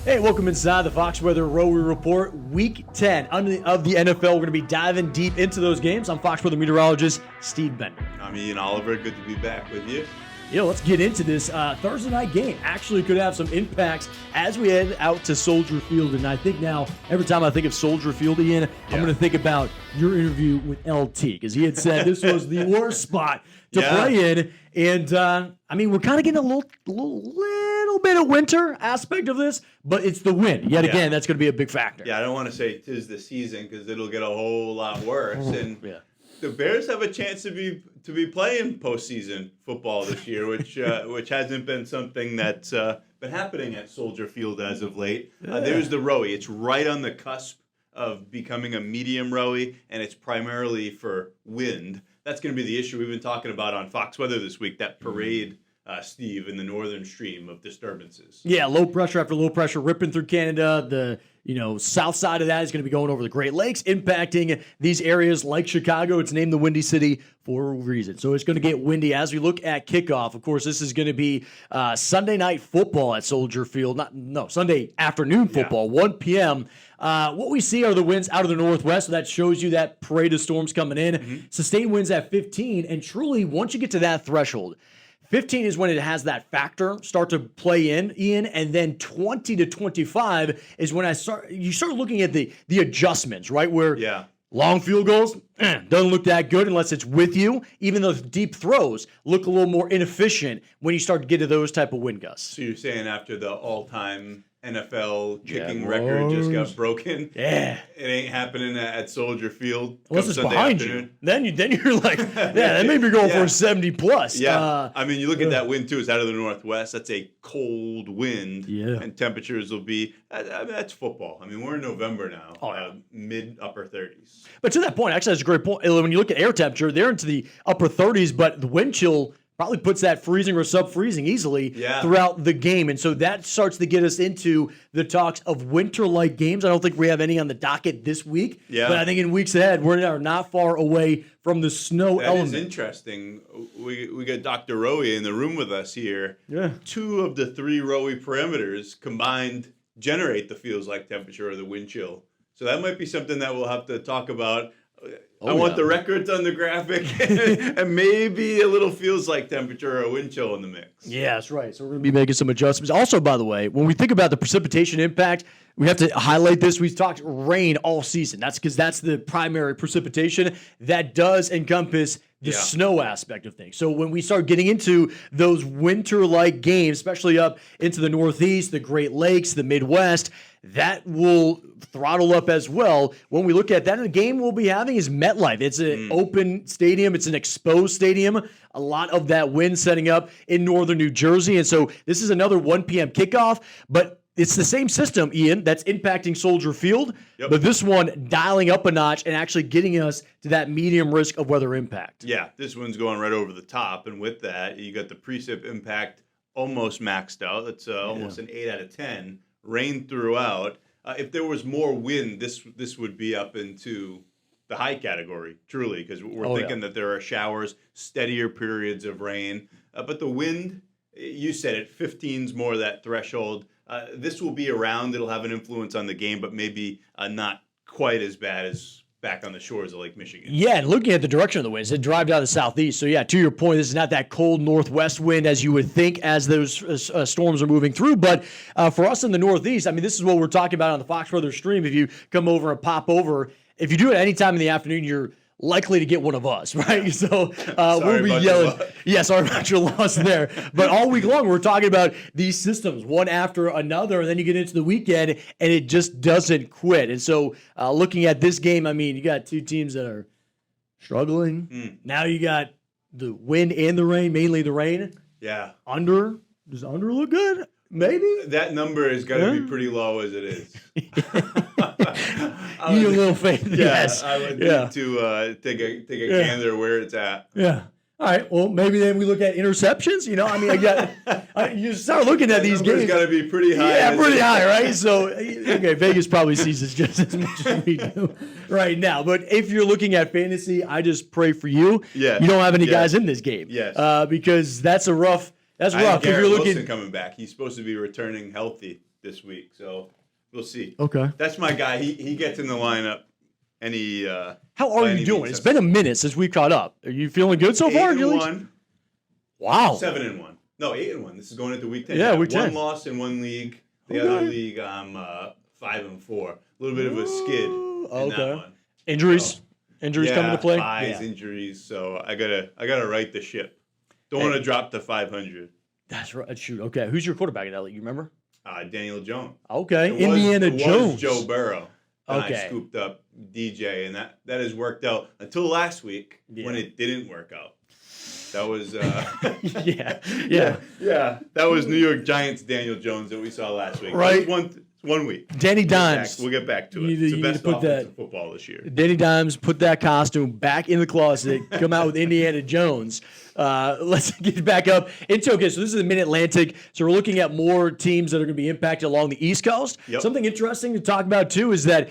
Hey, welcome inside the Fox Weather ROWI Report, Week 10 of the NFL. We're going to be diving deep into those games. I'm Fox Weather meteorologist Steve Bender. I'm Ian Oliver. Good to be back with you. Let's get into this. Thursday night game actually could have some impacts as we head out to Soldier Field. And I think now, every time I think of Soldier Field, Ian, I'm going to think about your interview with LT, because he had said this was the worst spot to play in. And, we're kind of getting a little bit of winter aspect of this, but it's the wind. Yet again, that's going to be a big factor. Yeah, I don't want to say 'tis the season, because it'll get a whole lot worse. And the Bears have a chance to be playing postseason football this year, which hasn't been something that's been happening at Soldier Field as of late. There's the ROWI. It's right on the cusp of becoming a medium ROWI, and it's primarily for wind. That's going to be the issue we've been talking about on Fox Weather this week, that parade, Steve, in the northern stream of disturbances. Yeah, low pressure after low pressure ripping through Canada. The south side of that is going to be going over the Great Lakes, impacting these areas like Chicago. It's named the Windy City for a reason. So it's going to get windy as we look at kickoff. Of course, this is going to be Sunday night football at Soldier Field. Sunday afternoon football, 1 p.m. What we see are the winds out of the northwest, so that shows you that parade of storms coming in. Mm-hmm. Sustained winds at 15, and truly, once you get to that threshold, 15 is when it has that factor start to play in, Ian, and then 20 to 25 is when you start looking at the adjustments, right? Where long field goals doesn't look that good unless it's with you. Even those deep throws look a little more inefficient when you start to get to those type of wind gusts. So you're saying after the all-time NFL kicking record just got broken. Yeah, it ain't happening at Soldier Field. Unless it's Sunday behind afternoon. You. Then you're like, that may be going for a 70 plus. Yeah, you look at that wind too. It's out of the northwest. That's a cold wind. Yeah, and temperatures will be. That's football. We're in November now. Mid upper 30s. But to that point, actually, that's a great point. When you look at air temperature, they're into the upper 30s, but the wind chill probably puts that freezing or sub-freezing easily throughout the game. And so that starts to get us into the talks of winter-like games. I don't think we have any on the docket this week. Yeah. But I think in weeks ahead, we are not far away from the snow element. That is interesting. We got Dr. ROWI in the room with us here. Yeah. 2 of the 3 ROWI parameters combined generate the feels-like temperature or the wind chill. So that might be something that we'll have to talk about. I want the records on the graphic and maybe a little feels like temperature or wind chill in the mix. Yeah, that's right. So we're going to be making some adjustments. Also, by the way, when we think about the precipitation impact, we have to highlight this. We've talked rain all season. That's because that's the primary precipitation that does encompass the snow aspect of things. So when we start getting into those winter-like games, especially up into the Northeast, the Great Lakes, the Midwest, that will throttle up as well. When we look at that, the game we'll be having is MetLife. It's an open stadium. It's an exposed stadium. A lot of that wind setting up in northern New Jersey. And so this is another 1 p.m. kickoff, but it's the same system, Ian, that's impacting Soldier Field, but this one dialing up a notch and actually getting us to that medium risk of weather impact. Yeah, this one's going right over the top, and with that, you got the precip impact almost maxed out. That's almost an 8 out of 10. Rain throughout. If there was more wind, this would be up into the high category, truly, because we're thinking that there are showers, steadier periods of rain. But the wind, you said it, 15's more that threshold. This will be around. It'll have an influence on the game, but maybe not quite as bad as back on the shores of Lake Michigan. Yeah, and looking at the direction of the winds, it drive out of the southeast. So, yeah, to your point, this is not that cold northwest wind as you would think as those storms are moving through. But for us in the northeast, this is what we're talking about on the Fox Weather stream. If you come over and pop over, if you do it any time in the afternoon, you're likely to get one of us, right? So we'll be yelling. Yeah, sorry about your loss there. But all week long, we're talking about these systems, one after another, and then you get into the weekend, and it just doesn't quit. And so looking at this game, you got 2 teams that are struggling. Now you got the wind and the rain, mainly the rain. Yeah. Does under look good? Maybe. That number is going to be pretty low as it is. You need a little faith. Yes. I would need to take a gander where it's at. Yeah. All right. Well, maybe then we look at interceptions. You start looking at these games. It's got to be pretty high. Yeah, pretty high, right? So, Vegas probably sees this just as much as we do right now. But if you're looking at fantasy, I just pray for you. Yeah. You don't have any guys in this game. Yes. Because that's rough. If you're looking Wilson coming back, he's supposed to be returning healthy. this week. So we'll see. Okay. That's my guy. He gets in the lineup. How are you doing? It's been a minute since we caught up. Are you feeling good so far? 8-1. Wow. 7-1. No, 8-1. This is going into week 10. Yeah, week 10. One loss in one league. The other league, I'm 5-4. A little bit of a skid in that one. Injuries coming to play. Injuries. So I gotta right the ship. Don't want to drop to 500. That's right. Shoot. Okay. Who's your quarterback in that league? You remember? Daniel Jones. Okay. It Jones. was Joe Burrow. And Okay. I scooped up DJ, and that has worked out until last week when it didn't work out. That was yeah. That was New York Giants Daniel Jones that we saw last week. Right. One week. Danny Dimes. We'll get back to it. You It's the need best to put offense in football this year. Danny Dimes, put that costume back in the closet, come out with Indiana Jones. Let's get back up into, okay, so this is the Mid-Atlantic. So we're looking at more teams that are going to be impacted along the East Coast. Yep. Something interesting to talk about, too, is that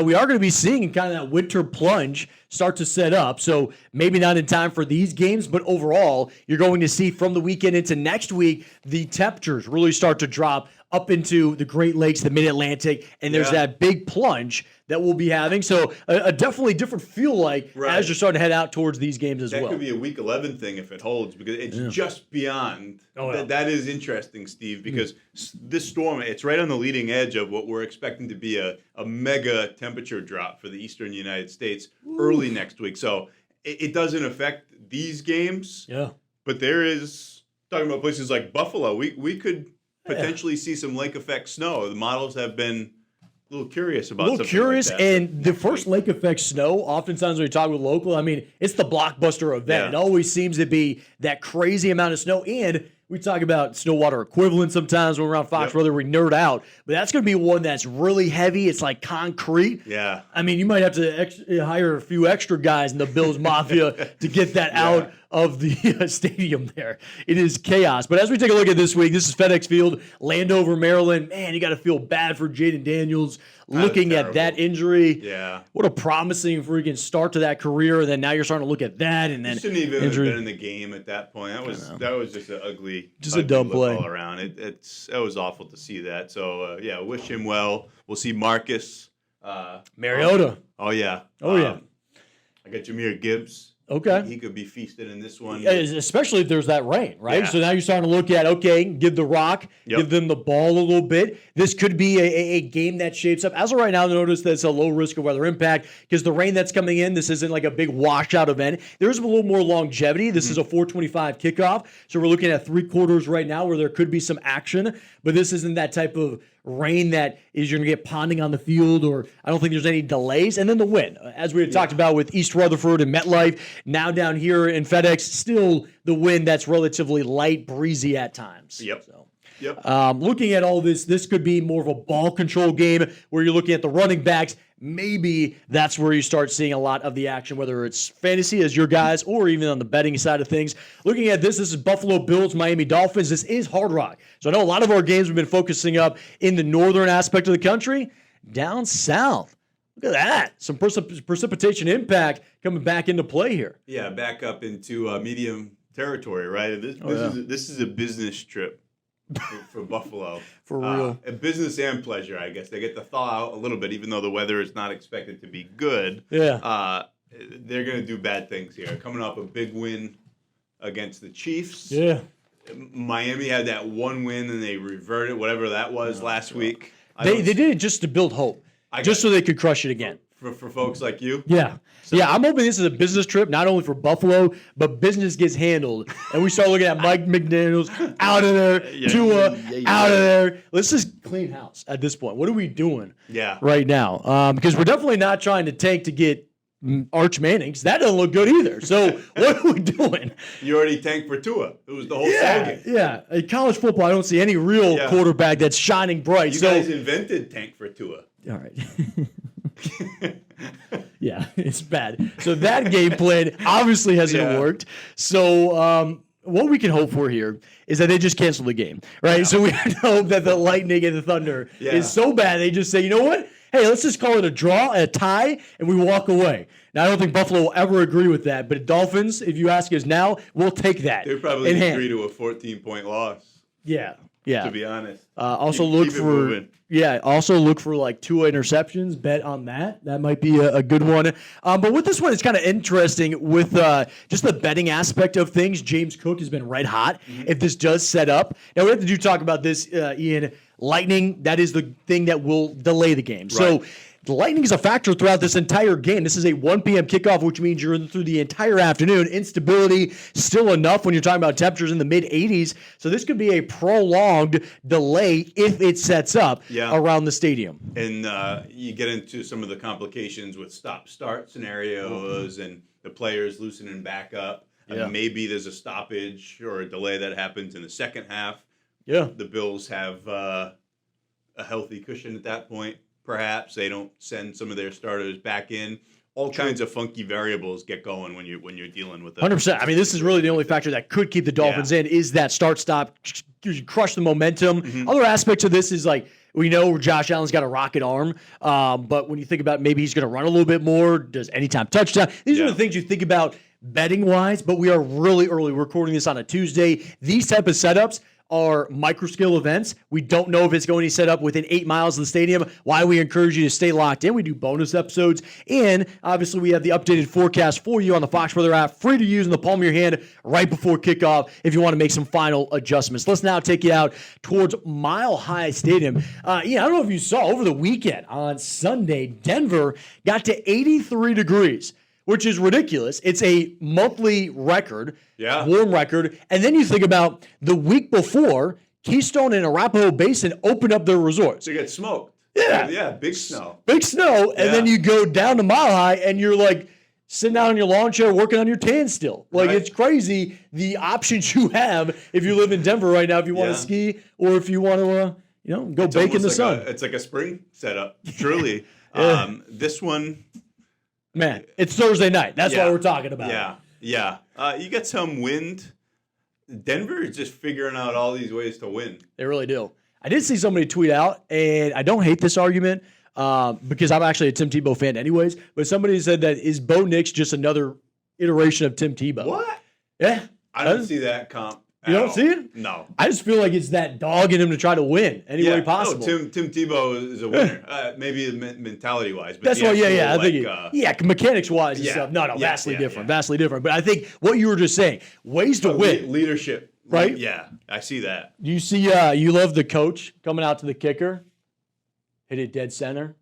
we are going to be seeing kind of that winter plunge start to set up. So maybe not in time for these games, but overall, you're going to see from the weekend into next week, the temperatures really start to drop up into the Great Lakes, the Mid-Atlantic, and there's that big plunge that we'll be having. So a definitely different feel as you're starting to head out towards these games as well. That could be a week 11 thing if it holds, because it's just beyond. That is interesting, Steve, because this storm, it's right on the leading edge of what we're expecting to be a mega temperature drop for the eastern United States early next week. So it doesn't affect these games. Yeah. But there is, talking about places like Buffalo, we could potentially see some lake effect snow. The models have been a little curious about something like that. And the first lake effect snow, oftentimes when you talk with local, I mean, it's the blockbuster event. Yeah. It always seems to be that crazy amount of snow. And we talk about snow water equivalent sometimes when we're around Fox Weather, we nerd out. But that's going to be one that's really heavy. It's like concrete. Yeah. I mean, you might have to hire a few extra guys in the Bills Mafia to get that out of the stadium there. It is chaos. But as we take a look at this week, this is FedEx Field, Landover, Maryland. Man, you got to feel bad for Jaden Daniels looking at that injury. Yeah. What a promising freaking start to that career. And then now you're starting to look at that. And then he shouldn't even have been in the game at that point. That was just an ugly, a dumb play all around. It was awful to see that. So wish him well. We'll see Marcus Mariota. Oh yeah. I got Jahmyr Gibbs. Okay. He could be feasted in this one. Especially if there's that rain, right? Yeah. So now you're starting to look at, give the rock, give them the ball a little bit. This could be a game that shapes up. As of right now, notice that it's a low risk of weather impact because the rain that's coming in, this isn't like a big washout event. There's a little more longevity. This is a 4:25 kickoff. So we're looking at 3 quarters right now where there could be some action, but this isn't that type of rain that is you're going to get ponding on the field, or I don't think there's any delays. And then the wind, as we had talked about with East Rutherford and MetLife, now down here in FedEx, still the wind that's relatively light, breezy at times. Yep. So. Yep. Looking at all this could be more of a ball control game where you're looking at the running backs. Maybe that's where you start seeing a lot of the action, whether it's fantasy as your guys or even on the betting side of things. Looking at this is Buffalo Bills, Miami Dolphins. This is Hard Rock. So I know a lot of our games we've been focusing up in the northern aspect of the country. Down south, look at that. Some precipitation impact coming back into play here. Yeah, back up into medium territory, right? This is a business trip for Buffalo. For real. A business and pleasure, I guess. They get to thaw out a little bit, even though the weather is not expected to be good. Yeah. They're going to do bad things here. Coming off a big win against the Chiefs. Yeah. Miami had that one win, and they reverted, whatever that was last week. They did it just to build hope, so they could crush it again. For folks like you? Yeah. I'm hoping this is a business trip, not only for Buffalo, but business gets handled. And we start looking at Mike McDaniels out of there, Tua out of there. Let's just clean house at this point. What are we doing right now? Because we're definitely not trying to tank to get Arch Manning, because that doesn't look good either. So what are we doing? You already tanked for Tua. It was the whole slogan. Yeah. In college football, I don't see any real quarterback that's shining bright. You guys invented tank for Tua. All right. Yeah, it's bad. So that game plan obviously hasn't worked. So what we can hope for here is that they just cancel the game, right? Yeah. So we hope that the Lightning and the Thunder is so bad they just say, you know what? Hey, let's just call it a draw, a tie, and we walk away. Now, I don't think Buffalo will ever agree with that, but Dolphins, if you ask us now, we'll take that. They probably agree to a 14-point loss. Yeah. Yeah. To be honest. Also look for like 2 interceptions. Bet on that. That might be a good one. But with this one, it's kind of interesting with just the betting aspect of things. James Cook has been red hot. If this does set up, now we have to talk about this, Ian. Lightning. That is the thing that will delay the game. Right. So. The lightning is a factor throughout this entire game. This is a 1 p.m. kickoff, which means you're in through the entire afternoon. Instability still enough when you're talking about temperatures in the mid-80s. So this could be a prolonged delay if it sets up around the stadium. And you get into some of the complications with stop-start scenarios and the players loosening back up. And maybe there's a stoppage or a delay that happens in the second half. Yeah. The Bills have a healthy cushion at that point. Perhaps they don't send some of their starters back in. All kinds of funky variables get going when you're dealing with that. 100%. I mean, this is really the only factor that could keep the Dolphins in is that start-stop, crush the momentum. Other aspects of this is like, we know Josh Allen's got a rocket arm, but when you think about maybe he's going to run a little bit more, does anytime touchdown. These are the things you think about betting-wise, but we are really early. We're recording this on a Tuesday. These type of setups are micro-scale events. We don't know if it's going to be set up within 8 miles of the stadium. Why we encourage you to stay locked in. We do bonus episodes. And obviously, we have the updated forecast for you on the Fox Weather app, free to use in the palm of your hand right before kickoff if you want to make some final adjustments. Let's now take you out towards Mile High Stadium. I don't know if you saw over the weekend on Sunday, Denver got to 83 degrees. Which is ridiculous. It's a monthly record, warm record. And then you think about the week before, Keystone and Arapahoe Basin opened up their resorts. So you get smoked. Yeah, big snow. Big snow, and then you go down to Mile High, and you're like sitting out on your lawn chair working on your tan still. Like, it's crazy the options you have if you live in Denver right now, if you want to ski or if you want to, go bake in the sun. It's like a spring setup, truly. This one... Man, it's Thursday night. That's why we're talking about it. You get some wind. Denver is just figuring out all these ways to win. They really do. I did see somebody tweet out, and I don't hate this argument because I'm actually a Tim Tebow fan anyways, but somebody said that is Bo Nix just another iteration of Tim Tebow? What? Yeah. I don't see that comp. You don't see it? No. I just feel like it's that dog in him to try to win any way possible. No, Tim Tebow is a winner. Maybe mentality-wise. But that's why, I think, mechanics-wise and stuff. No, vastly different. Vastly different. But I think what you were just saying, ways to win. Leadership. Right? Yeah, I see that. You see, you love the coach coming out to the kicker, hit it dead center.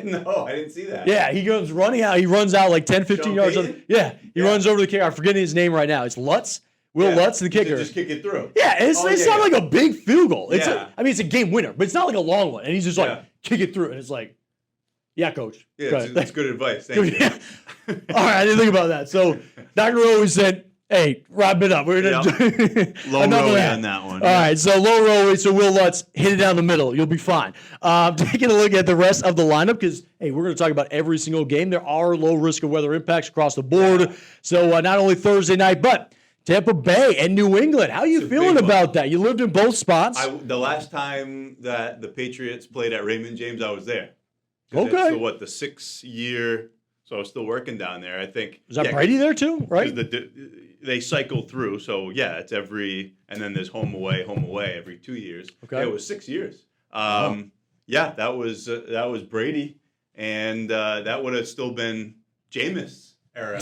No, I didn't see that. Yeah, he goes running out. He runs out like 10, 15 yards. He runs over the kicker. I'm forgetting his name right now. It's Lutz. Will Lutz, the kicker. Just kick it through. Yeah, it's not like a big field goal. It's it's a game winner, but it's not like a long one. And he's just like, kick it through. And it's like, yeah, coach. Yeah, that's good advice. Thank you. All right, I didn't think about that. So Dr. always said, hey, wrap it up. We're going to do low ROWI on that one. All right, so low ROWI. So Will Lutz, hit it down the middle. You'll be fine. Taking a look at the rest of the lineup because, hey, we're going to talk about every single game. There are low risk of weather impacts across the board. So not only Thursday night, but Tampa Bay and New England. How are you feeling about that? You lived in both spots. The last time that the Patriots played at Raymond James, I was there. Okay. So the 6th year? So I was still working down there. I think. Was that Brady there too? Right. They cycle through. So it's every, and then there's home away every 2 years. Okay. It was 6 years. That was Brady, and that would have still been Jameis era.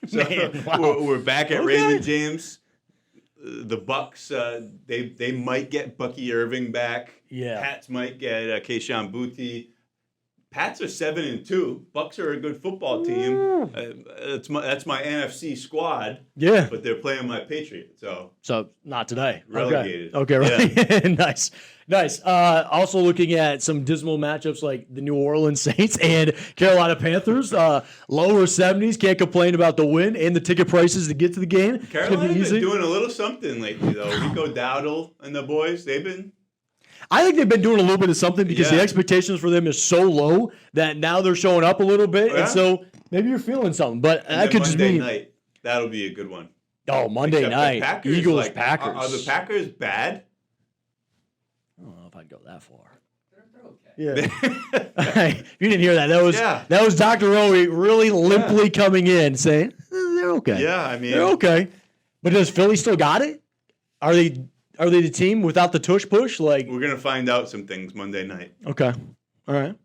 So Man, wow. we're back at Raymond James. The Bucks, they might get Bucky Irving back. Yeah. Pats might get Keyshawn Boutte. Pats are 7-2. Bucks are a good football team. That's my NFC squad. Yeah. But they're playing my Patriots. So not today. Relegated. Okay, right. Yeah. Nice. Also looking at some dismal matchups like the New Orleans Saints and Carolina Panthers. Lower 70s. Can't complain about the win and the ticket prices to get to the game. Carolina's been doing a little something lately, though. Rico Dowdle and the boys, I think they've been doing a little bit of something because the expectations for them is so low that now they're showing up a little bit. And so maybe you're feeling something. But that could just be. Monday night, that'll be a good one. Oh, Monday night. Packers, Eagles, Packers. Are the Packers bad? I don't know if I'd go that far. Yeah. You didn't hear that. That was Dr. ROWI really limply coming in saying, they're okay. Yeah, I mean. They're okay. But does Philly still got it? Are they Are they the team without the tush push? Like, We're gonna find out some things Monday night. okay, all right.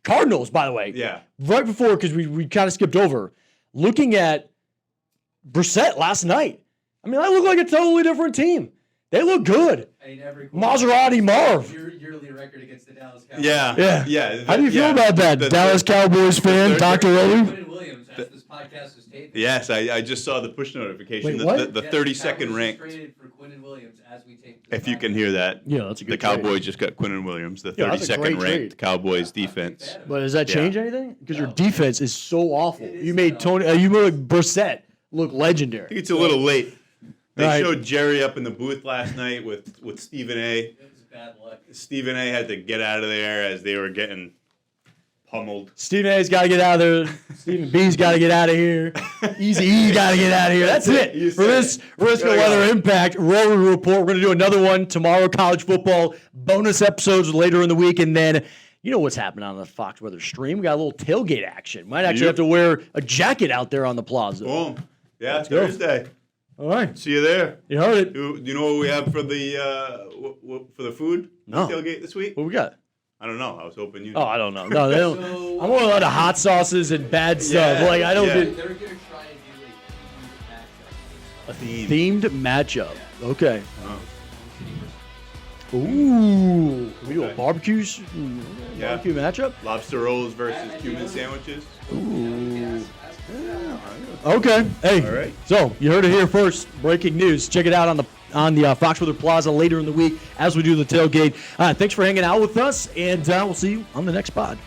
Cardinals, by the way. Yeah. Right before, because we kind of skipped over, looking at Brissett last night. I mean, that looked like a totally different team. They look good. I mean, Maserati Marv. Yearly record against the Dallas Cowboys. Yeah. How do you feel about that, Dallas Cowboys fan, Dr. Rowley? Quinn Williams, as this podcast was taped. Yes, I just saw the push notification. Wait, what? The 32nd ranked. Traded for Quinn Williams as we taped. If you can hear that. Yeah, that's a good The trade. Cowboys just got Quinn Williams, the Yeah, that's a 32nd great ranked trade. Cowboys defense. But does that change anything? Because your defense is so awful. It is You made so you made Brissett look I legendary. think it's a little late. They Right. showed Jerry up in the booth last night with Stephen A. It was bad luck. Stephen A. had to get out of there as they were getting pummeled. Stephen A's got to get out of there. Stephen B's got to get out of here. Easy E got to get out of here. That's it You for said this it. Risk of Gotta Weather go. Impact ROWI report. We're going to do another one tomorrow, college football, bonus episodes later in the week, and then you know what's happening on the Fox Weather stream. We got a little tailgate action. Might actually Yep. have to wear a jacket out there on the plaza. Boom. Yeah, Let's go. Thursday. All right. See you there. You heard it. Do you know what we have for the food? No. Tailgate this week? What we got? I don't know. I was hoping you. Oh, I don't know. No, they don't. So- I'm more a lot of hot sauces and bad stuff. Yeah, Like, I don't yeah. get They're going to try and do a theme. themed matchup. Okay. Oh. Ooh. Can we do a Okay. barbecues? Yeah. Barbecue matchup? Lobster rolls versus Cuban sandwiches. Ooh. Okay. Hey. All right. So you heard it here first. Breaking news. Check it out on the Fox Weather Plaza later in the week as we do the tailgate. Thanks for hanging out with us, and we'll see you on the next pod.